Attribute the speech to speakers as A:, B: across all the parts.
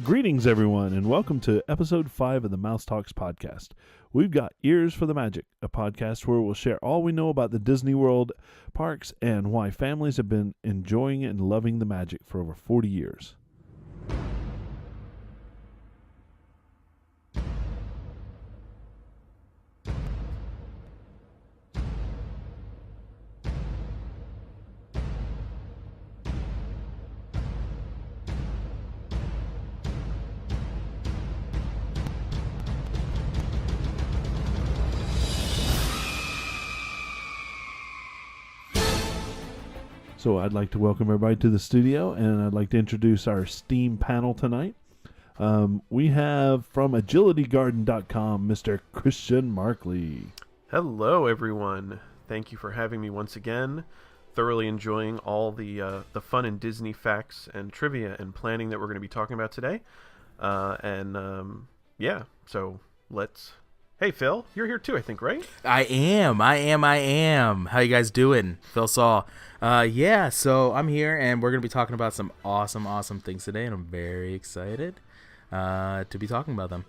A: Greetings, everyone, and welcome to episode 5 of the Mouse Talks podcast. We've got Ears for the Magic, a podcast where we'll share all we know about the Disney World parks and why families have been enjoying and loving the magic for over 40 years. So I'd like to welcome everybody to the studio, and I'd like to introduce our STEAM panel tonight. We have from agilitygarden.com, Mr. Christian Markley.
B: Hello, everyone. Thank you for having me once again. Thoroughly enjoying all the fun and Disney facts and trivia and planning that we're going to be talking about today. So let's... Hey, Phil, you're here too, I think, right?
C: I am. How you guys doing? Phil, Saul. So I'm here, and we're going to be talking about some awesome things today, and I'm very excited to be talking about them.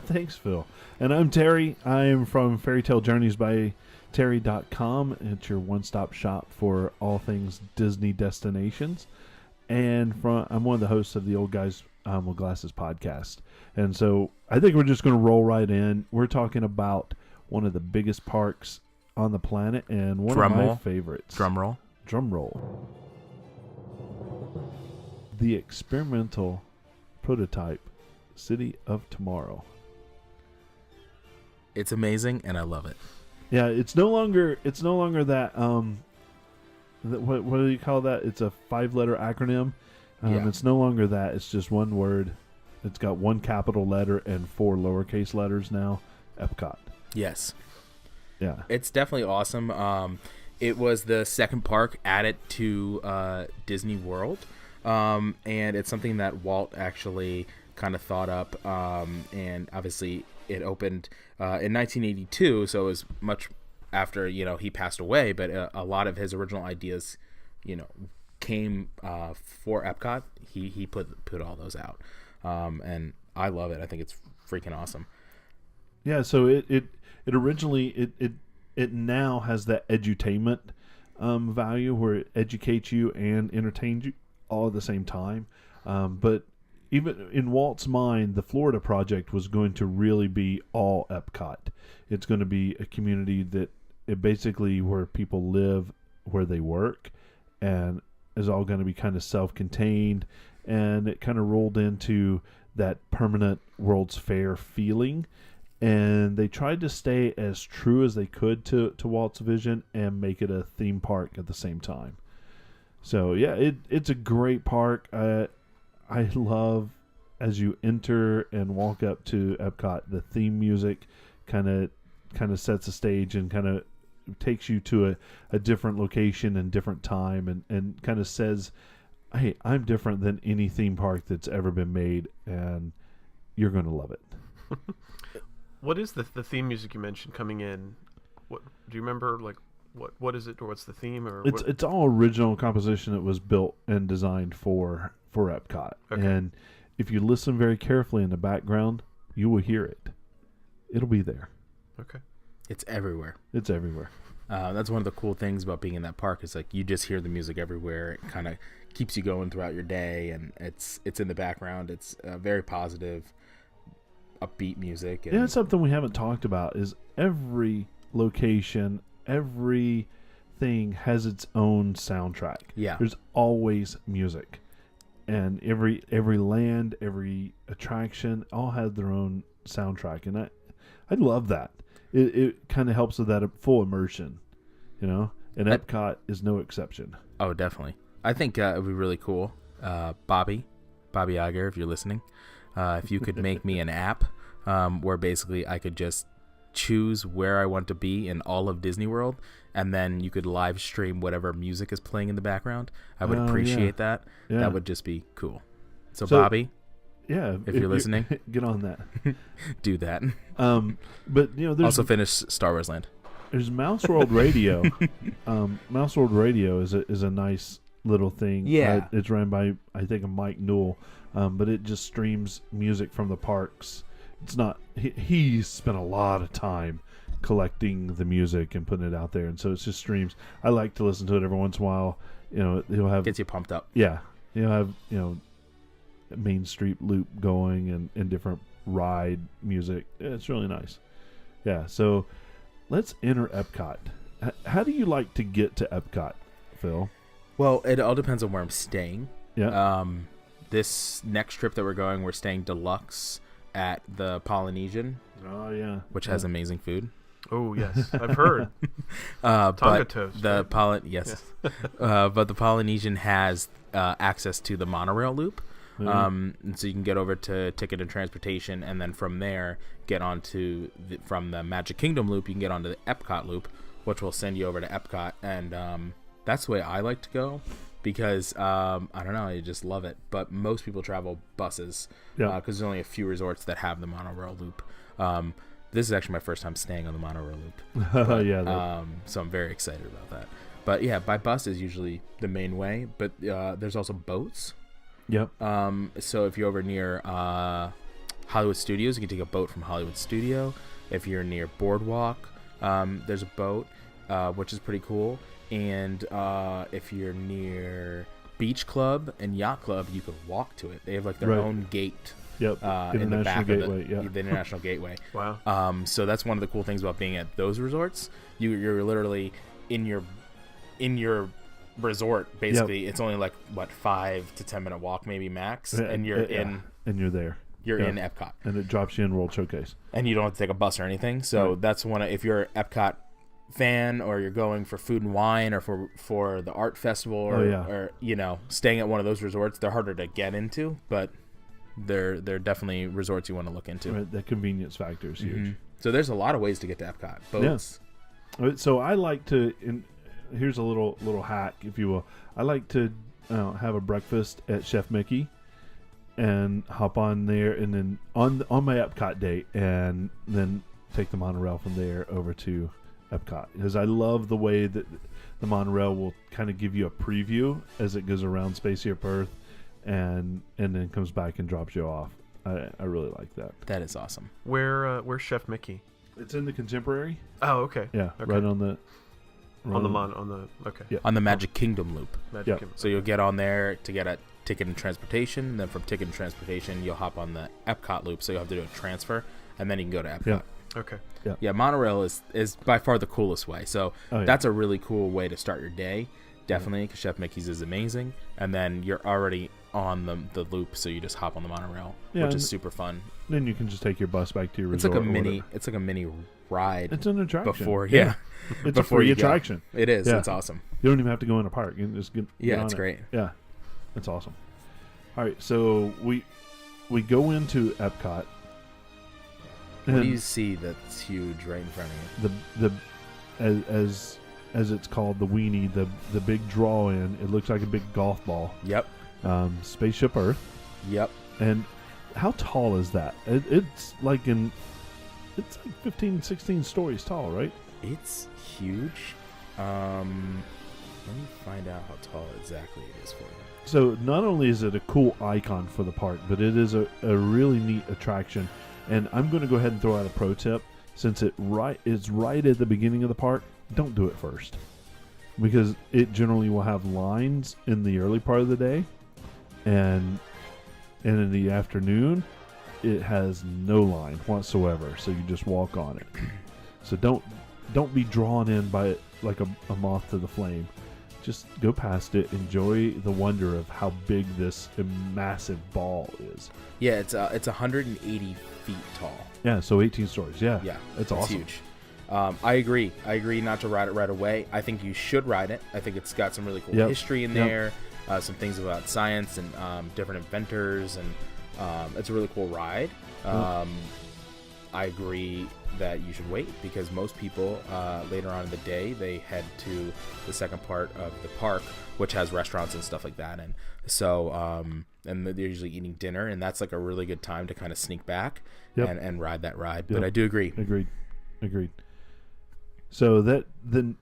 A: Thanks, Phil. And I'm Terry. I am from fairytalejourneysbyterry.com. It's your one-stop shop for all things Disney destinations. And I'm one of the hosts of the Old Guys with Glasses podcast. And so I think we're just going to roll right in. We're talking about one of the biggest parks on the planet and one of my favorites.
C: Drum roll.
A: The experimental prototype City of Tomorrow.
C: It's amazing, and I love it.
A: Yeah, it's no longer that what do you call that? It's a 5-letter acronym. It's no longer that. It's just one word. It's got one capital letter and 4 lowercase letters now. Epcot.
C: Yes.
A: Yeah.
C: It's definitely awesome. It was the second park added to Disney World. And it's something that Walt actually kind of thought up. And obviously it opened in 1982, so it was much after, he passed away. But a lot of his original ideas, came for Epcot. He put all those out. And I love it. I think it's freaking awesome.
A: Yeah, so it originally it now has that edutainment value where it educates you and entertains you all at the same time. But even in Walt's mind, the Florida project was going to really be all Epcot. It's going to be a community that it basically where people live, where they work, and is all going to be kind of self-contained. And it kind of rolled into that permanent World's Fair feeling. And they tried to stay as true as they could to Walt's vision and make it a theme park at the same time. So, yeah, it's a great park. I love, as you enter and walk up to Epcot, the theme music kind of sets the stage and kind of takes you to a different location and different time and kind of says, hey, I'm different than any theme park that's ever been made, and you're going to love it.
B: What is the theme music you mentioned coming in? What do you remember? Like what is it, or what's the theme? Or
A: it's all original composition that was built and designed for Epcot. Okay. And if you listen very carefully in the background, you will hear it. It'll be there.
B: Okay.
C: It's everywhere.
A: That's
C: one of the cool things about being in that park. Is like you just hear the music everywhere. It kind of keeps you going throughout your day, and it's in the background. It's very positive, upbeat music. And
A: it's something we haven't talked about is every location, everything has its own soundtrack.
C: Yeah.
A: There's always music. And every land, every attraction all has their own soundtrack. And I love that. It kind of helps with that full immersion, and Epcot is no exception.
C: Oh, definitely. I think it would be really cool. Bobby Iger, if you're listening, if you could make me an app where basically I could just choose where I want to be in all of Disney World, and then you could live stream whatever music is playing in the background. I would appreciate that. Yeah. That would just be cool. So Bobby,
A: yeah,
C: if you're listening,
A: get on that.
C: Do that.
A: But there's
C: also finish Star Wars Land.
A: There's Mouse World Radio. Mouse World Radio is a nice little thing.
C: Yeah.
A: It's ran by, I think, Mike Newell. but it just streams music from the parks. It's not. He spent a lot of time collecting the music and putting it out there, and so it's just streams. I like to listen to it every once in a while. He'll have
C: Gets you pumped up.
A: Yeah, he'll have Main Street loop going and different ride music. It's really nice. Yeah, so let's enter Epcot. How do you like to get to Epcot, Phil?
C: Well, it all depends on where I'm staying.
A: Yeah.
C: This next trip that we're going, we're staying deluxe at the Polynesian.
A: Oh yeah.
C: Which has amazing food.
B: Oh yes, I've heard. Tonga toast.
C: The but the Polynesian has access to the monorail loop. And so you can get over to Ticket and Transportation, and then from there get onto from the Magic Kingdom loop, you can get onto the Epcot loop, which will send you over to Epcot. And that's the way I like to go, because I don't know, I just love it. But most people travel buses, because there's only a few resorts that have the monorail loop. This is actually my first time staying on the monorail loop. But, so I'm very excited about that. But yeah, by bus is usually the main way, but there's also boats.
A: Yep.
C: So if you're over near Hollywood Studios, you can take a boat from Hollywood Studio. If you're near Boardwalk, there's a boat, which is pretty cool. And if you're near Beach Club and Yacht Club, you can walk to it. They have like their own gate.
A: Yep.
C: In the back
A: Gateway,
C: of the International Gateway.
B: Wow.
C: So that's one of the cool things about being at those resorts. You're literally in your resort, basically. It's only like 5 to 10 minute walk maybe max, and you're in
A: there.
C: You're in Epcot,
A: and it drops you in World Showcase,
C: and you don't have to take a bus or anything. So that's if you're an Epcot fan, or you're going for food and wine, or for the art festival, or staying at one of those resorts. They're harder to get into, but they're definitely resorts you want to look into.
A: Right, the convenience factor is huge.
C: So there's a lot of ways to get to Epcot. Boats.
A: Yeah. So I like to. Here's a little hack, if you will. I like to have a breakfast at Chef Mickey, and hop on there, and then on my Epcot day, and then take the monorail from there over to Epcot, because I love the way that the monorail will kind of give you a preview as it goes around Spaceship Earth, and then comes back and drops you off. I really like that.
C: That is awesome.
B: Where's Chef Mickey?
A: It's in the Contemporary.
B: Oh, okay.
A: Yeah,
B: okay.
A: Right on the.
B: Okay.
C: Yeah. On the Magic Kingdom loop.
B: Kingdom.
C: So you'll get on there to get a Ticket and Transportation, and then from Ticket and Transportation you'll hop on the Epcot loop, so you'll have to do a transfer, and then you can go to Epcot.
A: Yeah.
B: Okay.
C: Yeah, monorail is by far the coolest way. So that's a really cool way to start your day. Definitely, because Chef Mickey's is amazing, and then you're already on the loop, so you just hop on the monorail, which is super fun.
A: Then you can just take your bus back to your
C: resort. It's like a mini ride.
A: It's an attraction.
C: It's
A: a free attraction.
C: It is.
A: Yeah.
C: It's awesome.
A: You don't even have to go in a park. You can just get
C: it's
A: on
C: great.
A: Yeah, it's awesome. All right, so we go into Epcot.
C: What do you see that's huge right in front of
A: you? As it's called, the weenie, the big draw in. It looks like a big golf ball.
C: Yep.
A: Spaceship Earth.
C: Yep.
A: And how tall is that? It's like 15, 16 stories tall, right?
C: It's huge. Let me find out how tall exactly it is for you.
A: So not only is it a cool icon for the park, but it is a really neat attraction. And I'm going to go ahead and throw out a pro tip. Since it's right at the beginning of the park, don't do it first, because it generally will have lines in the early part of the day, and in the afternoon it has no line whatsoever, so you just walk on it. So don't be drawn in by it like a moth to the flame. Just go past it, enjoy the wonder of how big this massive ball is.
C: Yeah, it's 180 feet tall.
A: Yeah, so 18 stories. Yeah, it's awesome.
C: Huge. I agree not to ride it right away. I think you should ride it. I think it's got some really cool history in there, some things about science and different inventors, and it's a really cool ride. I agree that you should wait, because most people later on in the day, they head to the second part of the park, which has restaurants and stuff like that, and so and they're usually eating dinner, and that's like a really good time to kind of sneak back and ride that ride. But I do agree.
A: Agreed. So then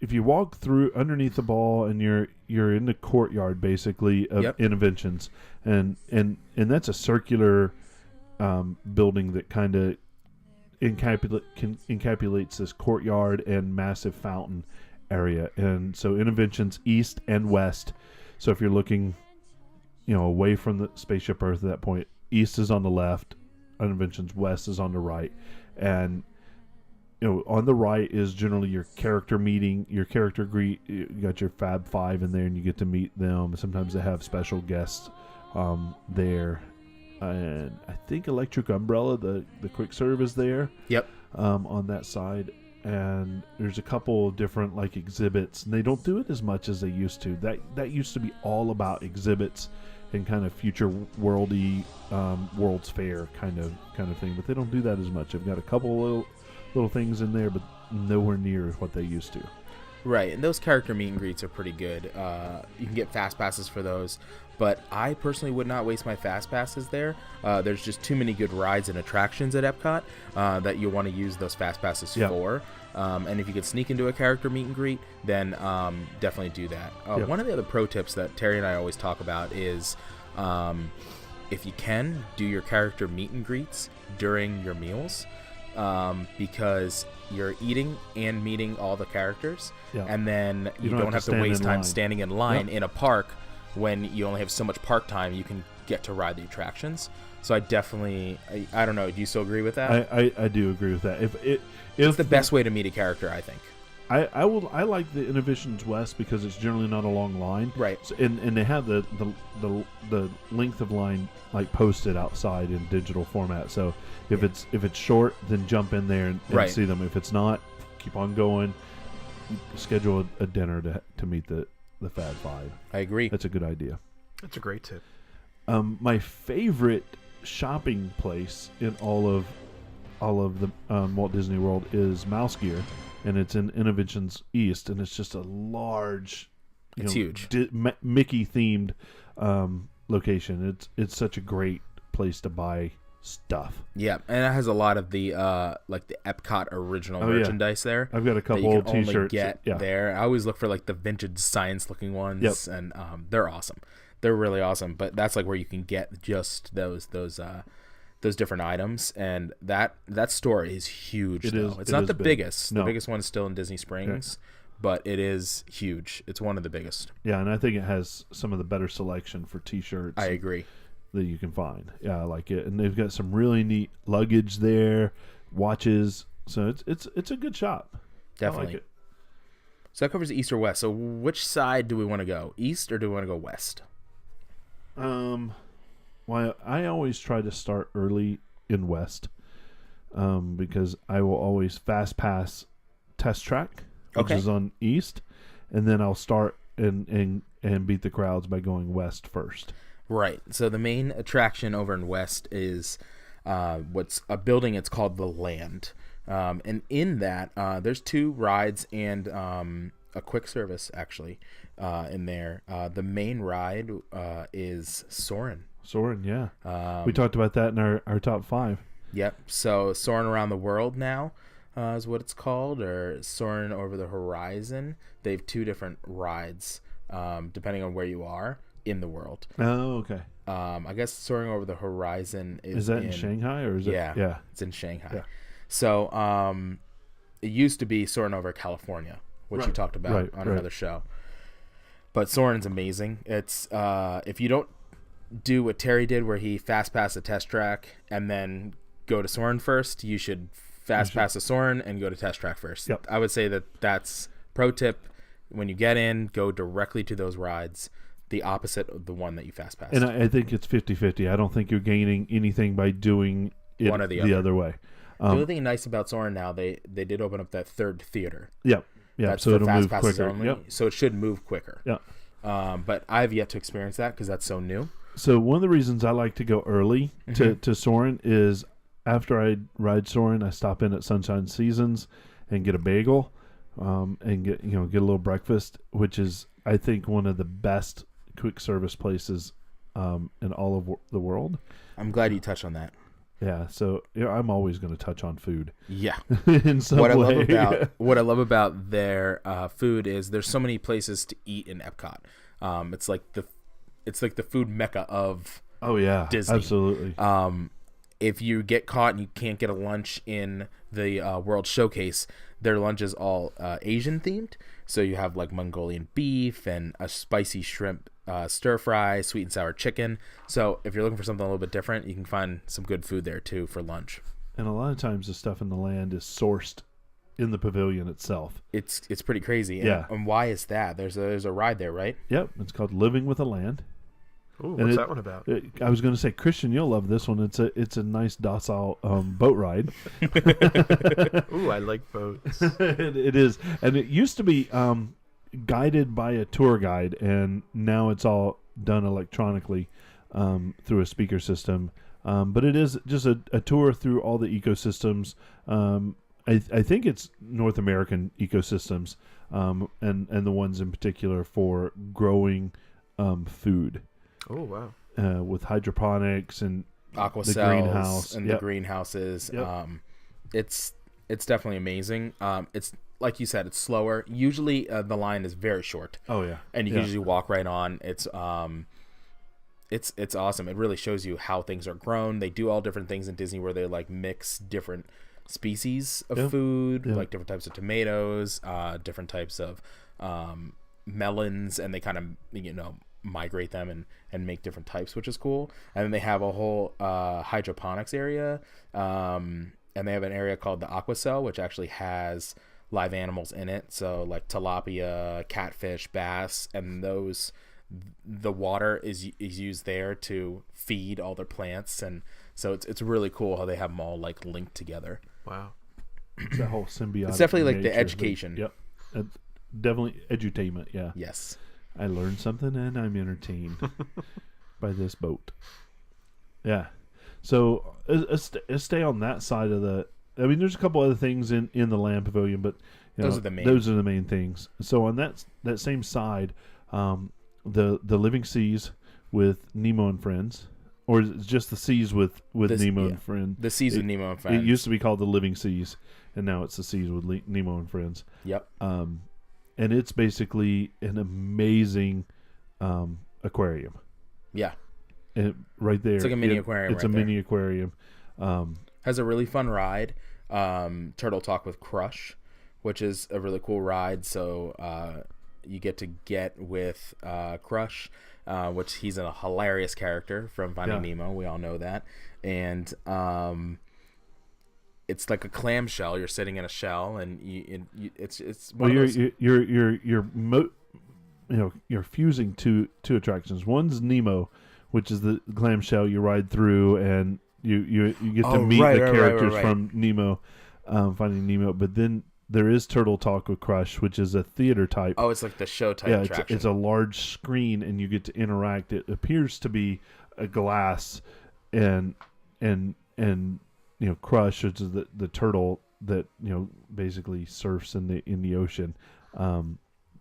A: if you walk through underneath the ball and you're in the courtyard basically of Innoventions, and that's a circular building that kind of encapsulates this courtyard and massive fountain area. And so Innoventions east and west. So if you're looking, away from the spaceship Earth at that point, east is on the left, Innoventions west is on the right, and on the right is generally your character meeting, your character greet. You got your Fab Five in there, and you get to meet them. Sometimes they have special guests there. And I think Electric Umbrella, the quick serve, is there.
C: Yep.
A: On that side. And there's a couple of different exhibits, and they don't do it as much as they used to. That used to be all about exhibits and kind of future worldy World's Fair kind of thing. But they don't do that as much. They've got a couple little things in there, but nowhere near what they used to.
C: Right, and those character meet and greets are pretty good. You can get fast passes for those, but I personally would not waste my fast passes there. There's just too many good rides and attractions at Epcot that you want to use those fast passes for. And if you could sneak into a character meet and greet, then definitely do that. One of the other pro tips that Terry and I always talk about is if you can, do your character meet and greets during your meals. Because you're eating and meeting all the characters, and then you don't have to waste time standing in line in a park when you only have so much park time. You can get to ride the attractions. So I definitely, I don't know. Do you still agree with that?
A: I do agree with that.
C: It's the best way to meet a character, I think.
A: I like the Innoventions West because it's generally not a long line,
C: right?
A: So, and they have the length of line posted outside in digital format. So if it's short, then jump in there and see them. If it's not, keep on going. Schedule a dinner to meet the Fab Five.
C: I agree.
A: That's a good idea.
B: That's a great tip.
A: My favorite shopping place in all of the Walt Disney World is Mouse Gear. And it's in Innoventions East, and it's just a large,
C: it's huge,
A: Mickey-themed location. It's such a great place to buy stuff.
C: Yeah, and it has a lot of the the Epcot original merchandise there.
A: I've got a couple old T-shirts.
C: Only get there. I always look for the vintage science-looking ones, and they're awesome. They're really awesome. But that's where you can get just those different items, and that store is huge. It's not the biggest. No. The biggest one is still in Disney Springs, but it is huge. It's one of the biggest.
A: Yeah, and I think it has some of the better selection for T-shirts.
C: I agree.
A: That you can find. Yeah, I like it, and they've got some really neat luggage there, watches. So it's a good shop.
C: Definitely.
A: I like it.
C: So that covers east or west. So which side do we want to go? East or do we want to go west?
A: Well, I always try to start early in West because I will always fast pass Test Track, which is on East, and then I'll start and beat the crowds by going West first.
C: Right. So the main attraction over in West is what's a building. It's called the Land, and in that there's 2 rides and a quick service actually in there. The main ride is Soarin'.
A: Soarin', yeah. We talked about that in our top 5.
C: Yep. So Soarin' Around the World now is what it's called, or Soarin' Over the Horizon. They have 2 different rides depending on where you are in the world.
A: Oh, okay.
C: I guess Soaring Over the Horizon is
A: that in Shanghai, or is it?
C: Yeah, it's in Shanghai.
A: Yeah.
C: So it used to be Soarin' Over California, which you talked about on another show. But Soarin's amazing. It's if you don't do what Terry did, where he fast passed the Test Track and then go to Soarin' first, you should fast pass the Soarin' and go to Test Track first.
A: Yep.
C: I would say that's pro tip. When you get in, go directly to those rides, the opposite of the one that you fast passed.
A: And I think it's 50-50. I don't think you're gaining anything by doing it
C: one or the
A: other way.
C: The other thing nice about Soarin' now, they did open up that 3rd theater.
A: Yep. Yeah,
C: that's
A: so it'll
C: fast
A: move
C: passes
A: quicker.
C: Only,
A: yep.
C: So it should move quicker.
A: Yeah.
C: But I've yet to experience that because that's so new.
A: So one of the reasons I like to go early to Soarin' is after I ride Soarin', I stop in at Sunshine Seasons and get a bagel and get a little breakfast, which is, I think, one of the best quick service places in all of the world.
C: I'm glad you touched on that.
A: Yeah, so I'm always going to touch on food.
C: Yeah.
A: In some way.
C: What I love about their food is there's so many places to eat in Epcot. It's like the food mecca of
A: Oh yeah,
C: Disney.
A: absolutely.
C: If you get caught and you can't get a lunch in the World Showcase, their lunch is all Asian themed. So you have like Mongolian beef and a spicy shrimp stir fry, sweet and sour chicken. So if you're looking for something a little bit different, you can find some good food there too for lunch.
A: And a lot of times the stuff in the land is sourced in the pavilion itself.
C: It's pretty crazy.
A: Yeah.
C: And why is that? There's a ride there, right?
A: Yep, it's called Living with the Land.
B: Ooh, what's that one about?
A: I was going to say, Christian, you'll love this one. It's a nice docile boat ride.
B: Ooh, I like boats.
A: It is, and it used to be guided by a tour guide, and now it's all done electronically through a speaker system. But it is just a tour through all the ecosystems. I think it's North American ecosystems, and the ones in particular for growing food.
B: Oh wow!
A: With hydroponics and
C: Aqua
A: the
C: cells
A: greenhouse
C: and
A: Yep.
C: the greenhouses.
A: Yep.
C: It's definitely amazing. It's like you said, it's slower. Usually the line is very short.
A: Oh yeah,
C: And you
A: yeah.
C: can usually walk right on. It's awesome. It really shows you how things are grown. They do all different things in Disney where they like mix different species of
A: Yep.
C: food,
A: Yep.
C: like different types of tomatoes, different types of melons, and they kind of migrate them and make different types, which is cool. And then they have a whole hydroponics area, and they have an area called the Aqua Cell, which actually has live animals in it, so like tilapia, catfish, bass, and the water is used there to feed all their plants. And so it's really cool how they have them all like linked together.
B: Wow.
A: It's that whole symbiotic.
C: It's definitely like the
A: nature,
C: education.
A: Yep, definitely edutainment. Yeah.
C: Yes.
A: I learned something and I'm entertained by this boat. Yeah. So stay on that side of the. I mean, there's a couple other things in the land pavilion, but
C: Those are the main.
A: Those are the main things. So on that same side, the living seas with Nemo and friends, or is it just the seas with Nemo and friends?
C: The seas with Nemo and friends.
A: It used to be called the living seas, and now it's the seas with Nemo and friends.
C: Yep.
A: And it's basically an amazing aquarium.
C: Yeah.
A: Right there.
C: It's like a mini aquarium.
A: It's
C: right
A: a
C: there.
A: mini aquarium.
C: Has a really fun ride. Turtle Talk with Crush, which is a really cool ride. So you get with Crush, which he's a hilarious character from Finding Nemo. We all know that. And it's like a clamshell. You're sitting in a shell, and it's
A: well, you're fusing two attractions. One's Nemo, which is the clamshell you ride through, and you get to meet the characters from Nemo, Finding Nemo. But then there is Turtle Talk with Crush, which is a theater type.
C: Oh, it's like the show type attraction.
A: It's a large screen, and you get to interact. It appears to be a glass, and Crush, which is the turtle that basically surfs in the ocean,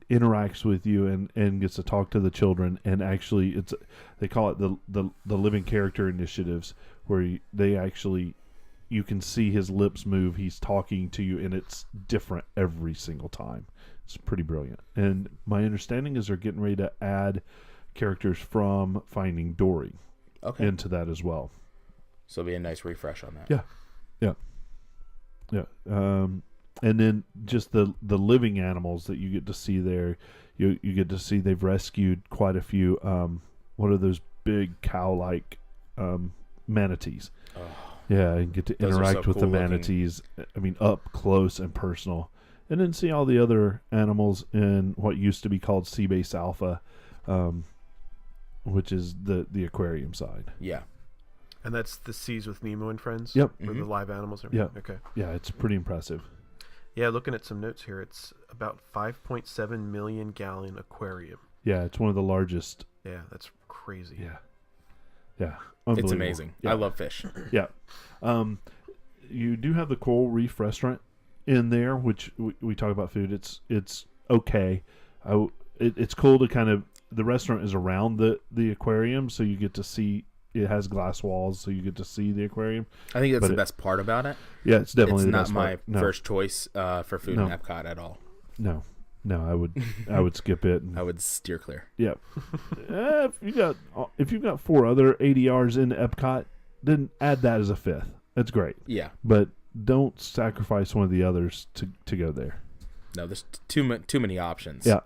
A: interacts with you and gets to talk to the children. And actually, they call it the living character initiatives, where you can see his lips move. He's talking to you, and it's different every single time. It's pretty brilliant. And my understanding is they're getting ready to add characters from Finding Dory into that as well.
C: So it'll be a nice refresh on that.
A: Yeah. And then just the living animals that you get to see there. You get to see they've rescued quite a few. What are those big cow-like manatees?
C: Oh,
A: yeah, and get to
C: those are
A: interact
C: so
A: with the
C: cool looking.
A: manatees. I mean, up close and personal. And then see all the other animals in what used to be called Seabase Alpha, which is the aquarium side.
C: Yeah.
B: And that's the Seas with Nemo and Friends?
A: Yep.
B: With the live animals?
A: Yeah.
B: Okay.
A: Yeah, it's pretty impressive.
B: Yeah, looking at some notes here, it's about 5.7 million gallon aquarium.
A: Yeah, it's one of the largest.
B: Yeah, that's crazy.
A: Yeah.
C: It's amazing.
A: Yeah.
C: I love fish.
A: Yeah. You do have the Coral Reef restaurant in there, which we talk about food. It's okay. It's cool to kind of, the restaurant is around the aquarium, so you get to see it has glass walls, so you get to see the aquarium.
C: I think that's
A: But
C: the best part about it.
A: Yeah, it's definitely
C: It's
A: the
C: not
A: best
C: my
A: part. No,
C: first choice for food
A: No.
C: in Epcot at all.
A: no, I would skip it. And,
C: I would steer clear.
A: yeah, if you've got 4 other ADRs in Epcot, then add that as a 5th. That's great,
C: Yeah.
A: but don't sacrifice one of the others to go there.
C: No, there's too many options.
A: Yeah,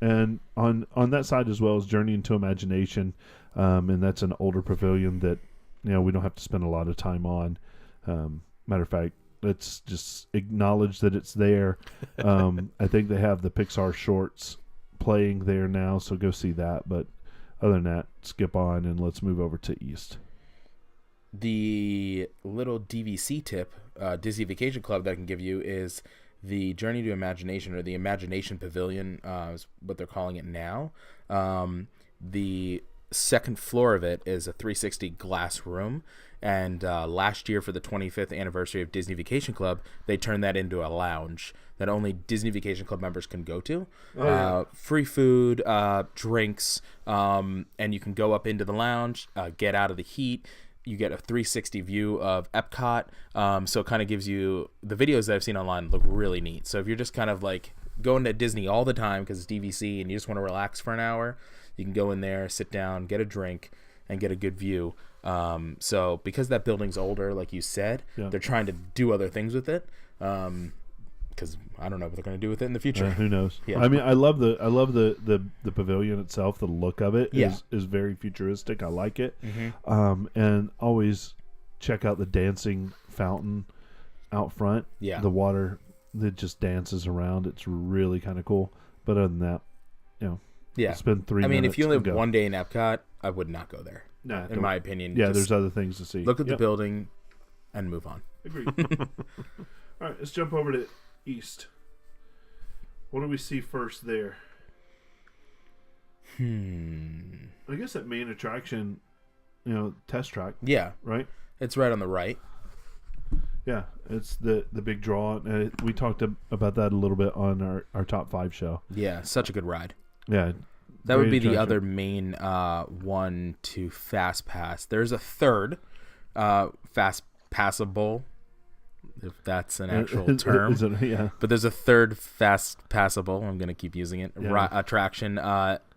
A: and on that side as well as Journey into Imagination, and that's an older pavilion that we don't have to spend a lot of time on. Matter of fact, let's just acknowledge that it's there. I think they have the Pixar shorts playing there now, so go see that. But other than that, skip on and let's move over to East.
C: The little DVC tip, Disney Vacation Club, that I can give you is the Journey to Imagination, or the Imagination Pavilion, is what they're calling it now. The second floor of it is a 360 glass room, and last year for the 25th anniversary of Disney Vacation Club, they turned that into a lounge that only Disney Vacation Club members can go to. Free food, drinks, and you can go up into the lounge, get out of the heat. You get a 360 view of Epcot, so it kind of gives you, the videos that I've seen online look really neat. So if you're just kind of like going to Disney all the time because it's DVC and you just want to relax for an hour, you can go in there, sit down, get a drink, and get a good view. So because that building's older, like you said, they're trying to do other things with it. Because I don't know what they're going to do with it in the future.
A: Who knows?
C: Yeah.
A: I mean, I love the pavilion itself. The look of it is very futuristic. I like it.
C: Mm-hmm.
A: And always check out the dancing fountain out front.
C: Yeah.
A: The water that just dances around. It's really kind of cool. But other than that,
C: Yeah.
A: spend 3
C: I
A: minutes.
C: mean, if you only
A: and
C: have
A: go.
C: one day in Epcot, I would not go there.
A: Nah,
C: In my opinion.
A: yeah,
C: Just
A: there's other things to see.
C: look at the
A: Yep.
C: building and move on.
A: Agreed. All right, let's jump over to East. What do we see first there? I guess that main attraction, test track,
C: Yeah.
A: right?
C: It's right on the right.
A: Yeah, it's the big draw. We talked about that a little bit on our top 5 show.
C: Yeah. Such a good ride.
A: Yeah,
C: That would
A: great
C: be the
A: attraction.
C: other main one to Fast Pass. There's a third Fast Passable, if that's an actual term.
A: Is it, yeah.
C: But there's a third Fast Passable, I'm going to keep using it,
A: Yeah.
C: attraction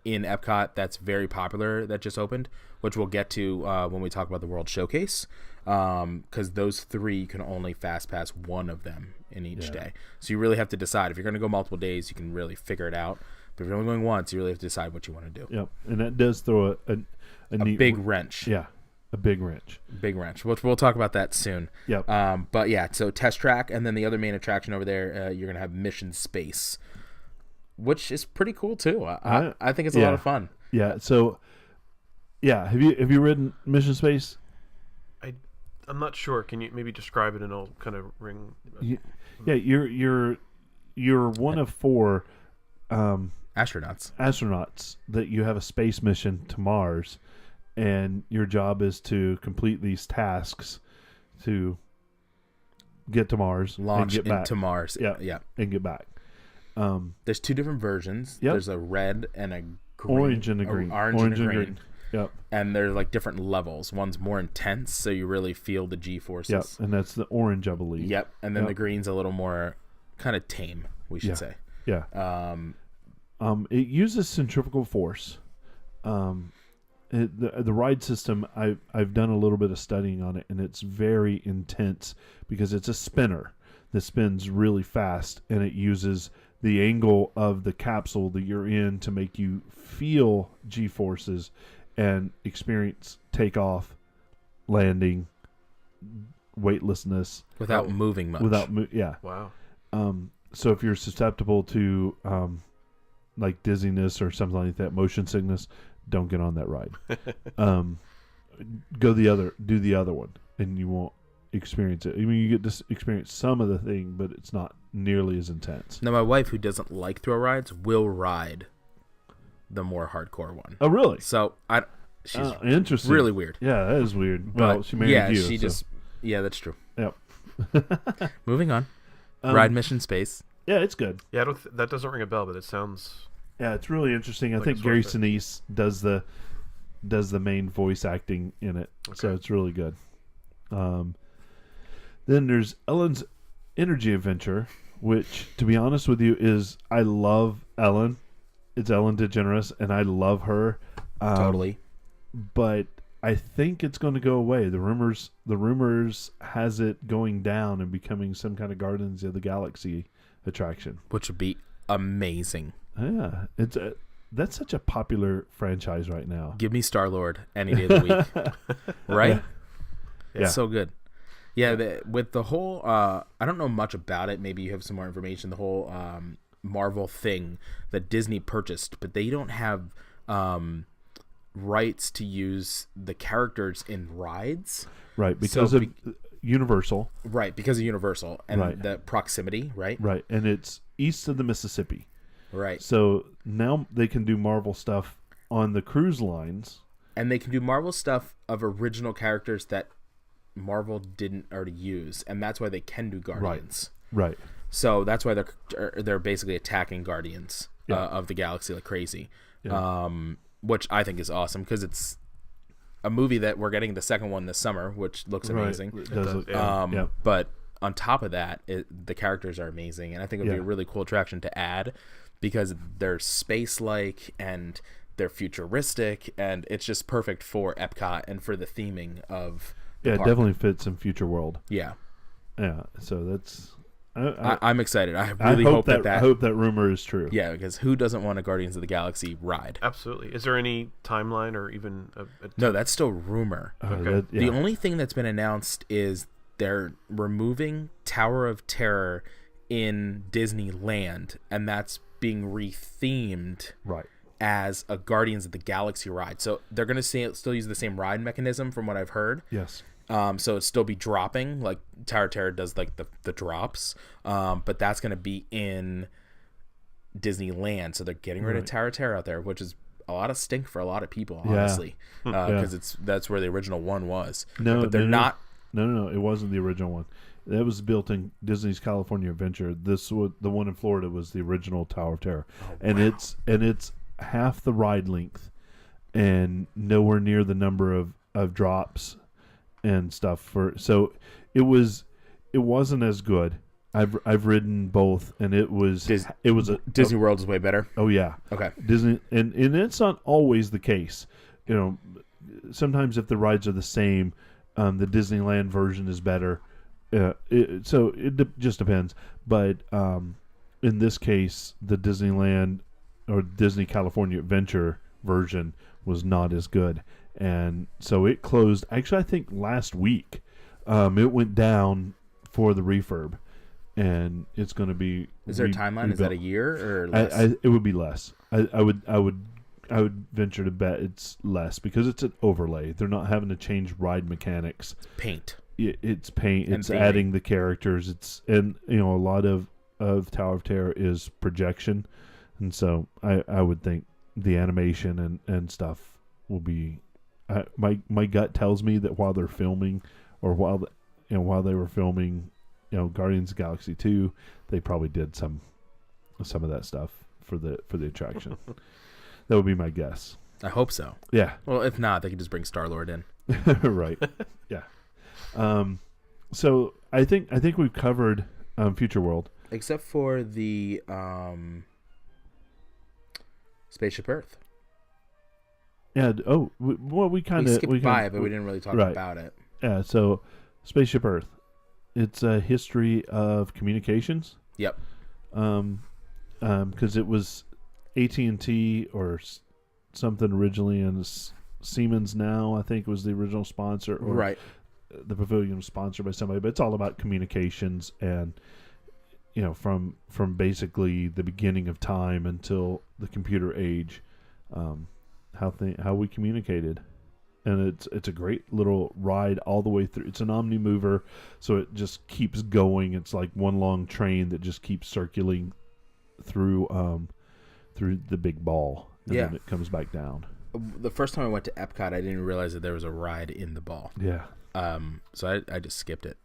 C: in Epcot that's very popular that just opened, which we'll get to when we talk about the World Showcase, because those 3, you can only Fast Pass one of them in each day. So you really have to decide. If you're going to go multiple days, you can really figure it out. But if you're only going once, you really have to decide what you want to do.
A: Yep, and that does throw a neat
C: Big wrench.
A: Yeah, a big wrench.
C: Big wrench. We'll talk about that soon.
A: Yep.
C: But yeah, so test track, and then the other main attraction over there, you're gonna have Mission Space, which is pretty cool too. I think it's a lot of fun.
A: Yeah. So, yeah, have you ridden Mission Space?
B: I'm not sure. Can you maybe describe it and I'll kind of ring?
A: Yeah, you're one of 4 astronauts that you have a space mission to Mars, and your job is to complete these tasks to get to Mars,
C: Launch
A: and get back.
C: into Mars.
A: Yeah, and get back.
C: There's 2 different versions.
A: Yep.
C: There's a red and a green.
A: Orange and a green.
C: Orange and a green.
A: Yep.
C: And they're like different levels. One's more intense, so you really feel the G-forces.
A: Yep. And that's the orange, I believe.
C: Yep. And then
A: Yep.
C: the green's a little more kind of tame, we should say.
A: Yeah. It uses centrifugal force. The ride system, I've done a little bit of studying on it, and it's very intense because it's a spinner that spins really fast, and it uses the angle of the capsule that you're in to make you feel G-forces and experience takeoff, landing, weightlessness
C: Without moving much.
B: Wow.
A: So if you're susceptible to like dizziness or something like that, motion sickness, don't get on that ride. Do the other one, and you won't experience it. I mean, you get to experience some of the thing, but it's not nearly as intense.
C: Now, my wife, who doesn't like thrill rides, will ride the more hardcore one.
A: Oh, really?
C: So she's
A: interesting.
C: really weird.
A: Yeah, that is weird. Well,
C: But,
A: she married
C: yeah,
A: you.
C: she
A: so.
C: just that's true.
A: Yep.
C: Moving on. Ride Mission Space.
A: Yeah, it's good.
B: Yeah, that doesn't ring a bell, but it sounds.
A: Yeah, it's really interesting. I
B: Like
A: think
B: it's
A: Gary
B: worth it.
A: Sinise does does the main voice acting in it, so it's really good. Then there's Ellen's Energy Adventure, which, to be honest with you, is I love Ellen. It's Ellen DeGeneres, and I love her.
C: Totally.
A: But I think it's going to go away. The rumors has it going down and becoming some kind of Guardians of the Galaxy attraction,
C: which would be amazing.
A: Yeah, that's such a popular franchise right now.
C: Give me Star-Lord any day of the week. Right?
A: Yeah.
C: It's so good. Yeah, with the whole I don't know much about it. Maybe you have some more information. The whole Marvel thing that Disney purchased, but they don't have rights to use the characters in rides.
A: Right, because of Universal.
C: Right, because of Universal and the proximity, right?
A: Right, and it's east of the Mississippi.
C: Right.
A: So now they can do Marvel stuff on the cruise lines.
C: And they can do Marvel stuff of original characters that Marvel didn't already use, and that's why they can do Guardians.
A: Right.
C: So that's why they're basically attacking Guardians of the Galaxy like crazy. Yeah. Which I think is awesome because it's a movie that we're getting the second one this summer, which looks amazing.
A: It does look,
C: But on top of that, the characters are amazing, and I think it would be a really cool attraction to add because they're space-like and they're futuristic, and it's just perfect for Epcot and for the theming of the
A: it
C: park.
A: Definitely fits in Future World.
C: Yeah.
A: Yeah, so that's...
C: I'm excited. I really hope that
A: I hope that rumor is true.
C: Yeah, because who doesn't want a Guardians of the Galaxy ride?
B: Absolutely. Is there any timeline or even
C: No, that's still rumor.
B: Okay.
C: The only thing that's been announced is they're removing Tower of Terror in Disneyland, and that's being rethemed as a Guardians of the Galaxy ride. So they're going to still use the same ride mechanism from what I've heard.
A: Yes.
C: So it'd still be dropping like Tower of Terror does, like the drops. But that's going to be in Disneyland. So they're getting rid of Tower of Terror out there, which is a lot of stink for a lot of people, honestly, because that's where the original one was. But they're not.
A: No, it wasn't the original one. That was built in Disney's California Adventure. The one in Florida was the original Tower of Terror, and it's half the ride length, and nowhere near the number of drops and stuff. So it wasn't as good. I've ridden both, and
C: Disney World is way better.
A: Oh yeah,
C: okay.
A: Disney, and it's not always the case. You know, sometimes if the rides are the same, the Disneyland version is better. So it just depends. But in this case, the Disneyland or Disney California Adventure version was not as good, and so it closed. Actually, I think last week, it went down for the refurb, and it's going to be.
C: Is there a timeline? Is that a year or less?
A: It would be less. I would venture to bet it's less because it's an overlay. They're not having to change ride mechanics.
C: Paint.
A: It's paint. It's
C: theming.
A: adding the characters. A lot of Tower of Terror is projection, and so I would think the animation and stuff will be. My gut tells me that while they're filming, or while they were filming, Guardians of the Galaxy 2, they probably did some of that stuff for the attraction. That would be my guess.
C: I hope so.
A: Yeah.
C: Well, if not, they could just bring Star-Lord in.
A: Right. Yeah. So I think we've covered Future World,
C: except for the Spaceship Earth.
A: Yeah. Oh, we kind of
C: skipped by it, but we didn't really talk about it.
A: Yeah. So, Spaceship Earth, it's a history of communications.
C: Yep.
A: Because it was AT&T or something originally, and Siemens now I think was the original sponsor. Or
C: right.
A: The pavilion was sponsored by somebody, but it's all about communications and from basically the beginning of time until the computer age, how we communicated. And it's a great little ride all the way through. It's an omni-mover, so it just keeps going. It's like one long train that just keeps circling through the big ball, and then it comes back down.
C: The first time I went to Epcot, I didn't realize that there was a ride in the ball.
A: Yeah.
C: So I just skipped it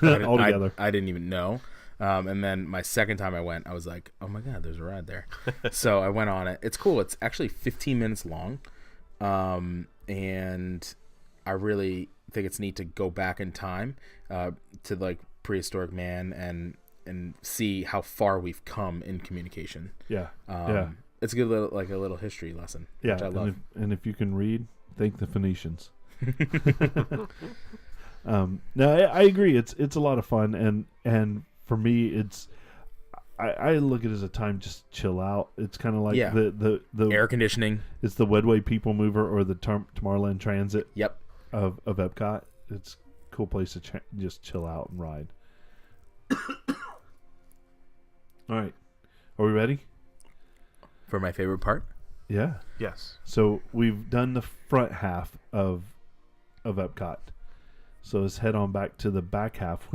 A: altogether.
C: I didn't even know. And then my second time I went, I was like, oh my God, there's a ride there. So I went on it. It's cool. It's actually 15 minutes long. and I really think it's neat to go back in time to like prehistoric man and see how far we've come in communication.
A: Yeah.
C: It's a good little history lesson.
A: Yeah.
C: Which I love.
A: And if you can read, thank the Phoenicians. No, I agree. It's a lot of fun, and for me, I look at it as a time just chill out. It's kind of like the
C: air conditioning.
A: It's the Wedway People Mover or the Tomorrowland Transit.
C: Yep.
A: Of Epcot. It's a cool place to just chill out and ride. All right, are we ready
C: for my favorite part?
A: Yeah.
B: Yes.
A: So we've done the front half of Epcot. So let's head on back to the back half.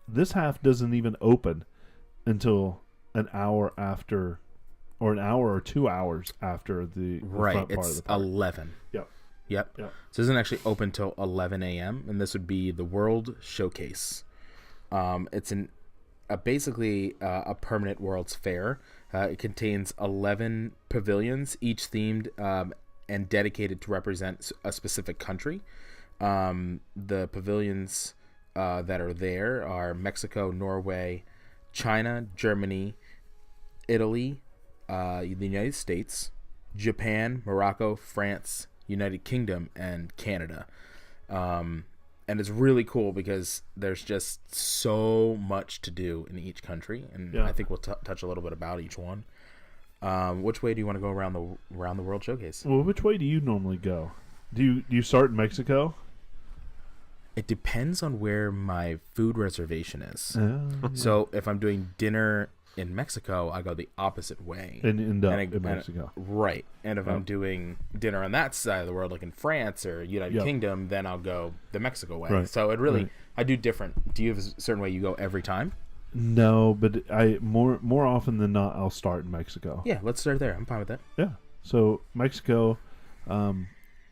A: This half doesn't even open until an hour after, or an hour or 2 hours after the
C: right.
A: front part
C: It's
A: of the park.
C: 11. Yep. So it doesn't actually open till 11 a.m. and this would be the World Showcase. It's basically a permanent World's Fair. It contains 11 pavilions, each themed and dedicated to represent a specific country. The pavilions that are there are Mexico, Norway, China, Germany, Italy, the United States, Japan, Morocco, France, United Kingdom, and Canada. And it's really cool because there's just so much to do in each country, and I think we'll touch a little bit about each one. Which way do you want to go around the World Showcase?
A: Well, which way do you normally go? Do you start in Mexico?
C: It depends on where my food reservation is. So if I'm doing dinner in Mexico, I go the opposite way.
A: And end up in Mexico.
C: Right. And if I'm doing dinner on that side of the world, like in France or United Kingdom, then I'll go the Mexico way. Right. So it really, I do different. Do you have a certain way you go every time?
A: No, but I more often than not, I'll start in Mexico.
C: Yeah, let's start there. I'm fine with that.
A: Yeah. So Mexico,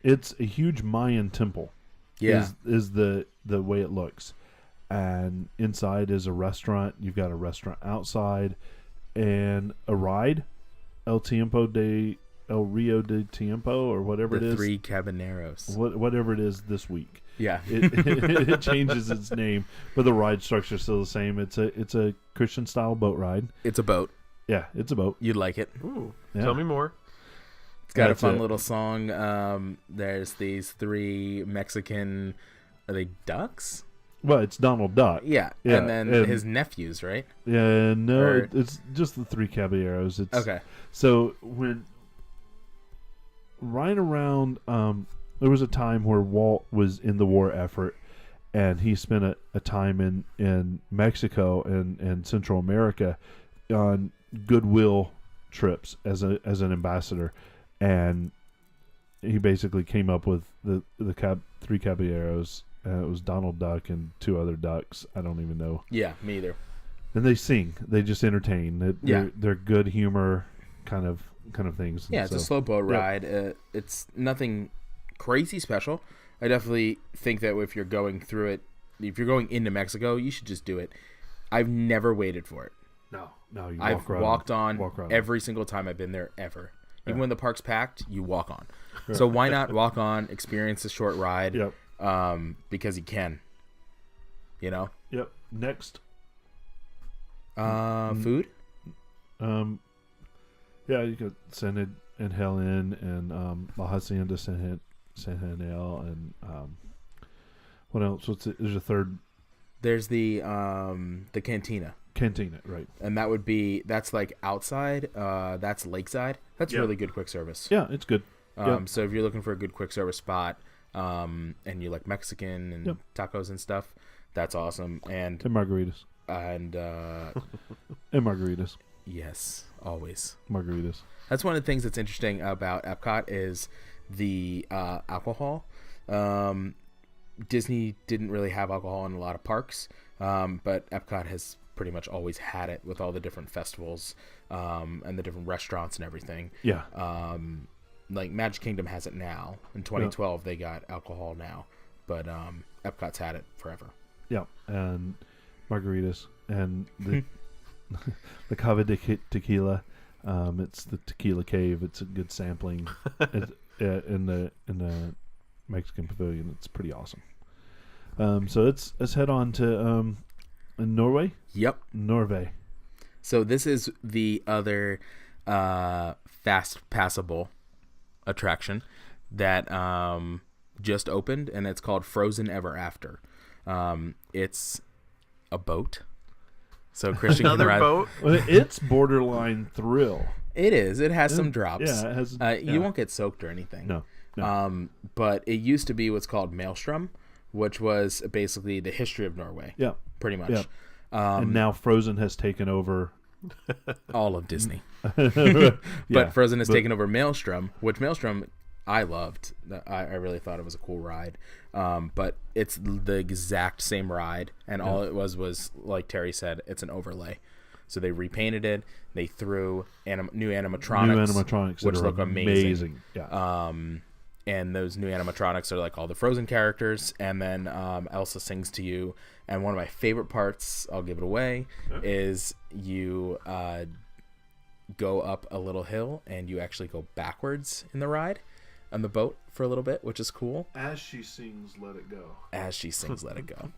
A: it's a huge Mayan temple.
C: Yeah.
A: Is the way it looks. And inside is a restaurant. You've got a restaurant outside and a ride. El Rio de Tiempo or whatever it is.
C: The Three Caballeros.
A: Whatever it is this week.
C: Yeah.
A: It changes its name, but the ride structure is still the same. It's a Christian style boat ride.
C: It's a boat.
A: Yeah, it's a boat.
C: You'd like it.
B: Ooh,
A: yeah.
B: Tell me more.
C: It's got a fun little song. There's these three Mexican, are they ducks?
A: Well, it's Donald Duck.
C: Yeah. And then his nephews, right?
A: Yeah, no, it's just the Three Caballeros. It's
C: okay.
A: So when right around there was a time where Walt was in the war effort, and he spent a time in Mexico and Central America on goodwill trips as an ambassador, and he basically came up with the Three Caballeros. It was Donald Duck and two other ducks. I don't even know.
C: Yeah, me either.
A: And they sing. They just entertain. They're good humor kind of things.
C: Yeah, it's a slow boat ride. It's nothing crazy special. I definitely think that if you're going through it, if you're going into Mexico, you should just do it. I've never waited for it.
A: No, you
C: I've walked on every single time I've been there ever. Even when the park's packed, you walk on. Sure. So why not walk on, experience a short ride?
A: Yep.
C: Because you can. You know?
A: Yep. Next.
C: Food?
A: Yeah, you could San and Helen and La Hacienda San Henel and what else? There's a third.
C: There's the cantina.
A: Cantina, right?
C: And that's like outside. That's lakeside. That's really good quick service.
A: Yeah, it's good.
C: So if you're looking for a good quick service spot, and you like Mexican and tacos and stuff, that's awesome. And
A: margaritas.
C: And
A: margaritas.
C: Yes, always
A: margaritas.
C: That's one of the things that's interesting about Epcot is the alcohol. Disney didn't really have alcohol in a lot of parks, but Epcot has pretty much always had it with all the different festivals and the different restaurants and everything.
A: Yeah.
C: Like Magic Kingdom has it now. In 2012, they got alcohol now, but Epcot's had it forever.
A: Yeah, and margaritas and the the Cava de Tequila. It's the Tequila Cave. It's a good sampling in the Mexican pavilion. It's pretty awesome. So let's head on to Norway.
C: Yep.
A: Norway.
C: So this is the other fast passable attraction that just opened, and it's called Frozen Ever After. It's a boat. So Christian can
B: Another
C: ride.
B: boat.
A: Well, it's borderline thrill.
C: It is. It has some drops.
A: Yeah, it has.
C: You won't get soaked or anything.
A: No.
C: But it used to be what's called Maelstrom, which was basically the history of Norway.
A: Yeah.
C: Pretty much.
A: Yeah. And now Frozen has taken over
C: all of Disney.
A: Yeah,
C: But Frozen has taken over Maelstrom, which Maelstrom I loved. I really thought it was a cool ride. But it's the exact same ride, and all it was like Terry said, it's an overlay. So they repainted it. They threw new animatronics, which look amazing.
A: Yeah.
C: And those new animatronics are like all the Frozen characters, and then Elsa sings to you. And one of my favorite parts, I'll give it away, is you go up a little hill, and you actually go backwards in the ride on the boat for a little bit, which is cool.
A: As she sings Let It Go.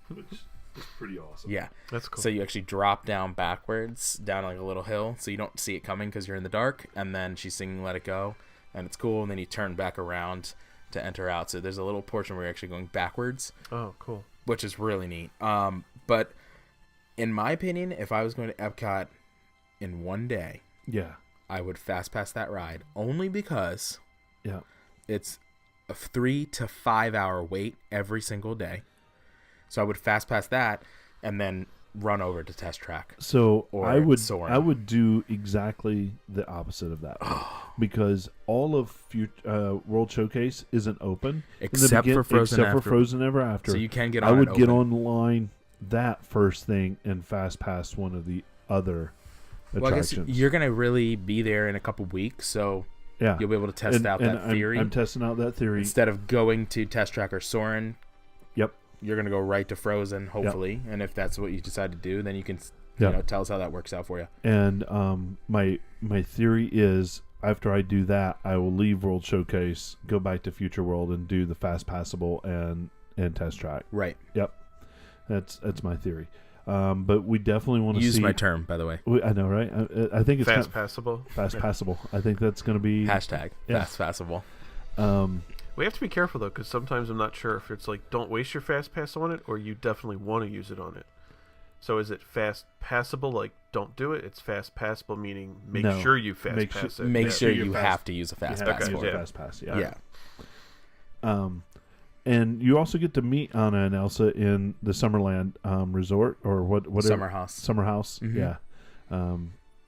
C: Which
A: is pretty awesome.
C: Yeah.
B: That's cool.
C: So you actually drop down backwards, down like a little hill, so you don't see it coming because you're in the dark, and then she's singing Let It Go, and it's cool, and then you turn back around to enter out. So there's a little portion where you're actually going backwards.
B: Oh, cool.
C: Which is really neat. But in my opinion, if I was going to Epcot in one day, I would fast pass that ride, only because it's a 3 to 5 hour wait every single day. So I would fast pass that and then run over to Test Track.
A: So I
C: Soarin'.
A: would do exactly the opposite of that because all of World Showcase isn't open
C: except for
A: Frozen Ever After.
C: So you can get on.
A: I would get online that first thing and fast pass one of the other attractions.
C: I guess you're gonna really be there in a couple weeks, so you'll be able to test out that theory.
A: I'm testing out that theory
C: instead of going to Test Track or Soarin'.
A: Yep.
C: You're going to go right to Frozen, hopefully. And if that's what you decide to do, then you can tell us how that works out for you.
A: And my theory is after I do that, I will leave World Showcase, go back to Future World, and do the Fast Passable and Test Track.
C: Right.
A: Yep. That's my theory. But we definitely want to see...
C: Use my term, by the way.
A: I know, right? I think it's...
B: Fast Passable.
A: Fast Passable. I think that's going to be...
C: Hashtag Fast Passable.
B: We have to be careful, though, because sometimes I'm not sure if it's like, don't waste your Fast Pass on it, or you definitely want to use it on it. So is it Fast Passable, like, don't do it? It's Fast Passable, meaning make sure you Fast Pass it.
C: Make sure you have to use a Fast Pass for it.
A: Fast Pass, yeah. And you also get to meet Anna and Elsa in the Summerland resort, or whatever.
C: Summer House.
A: Mm-hmm.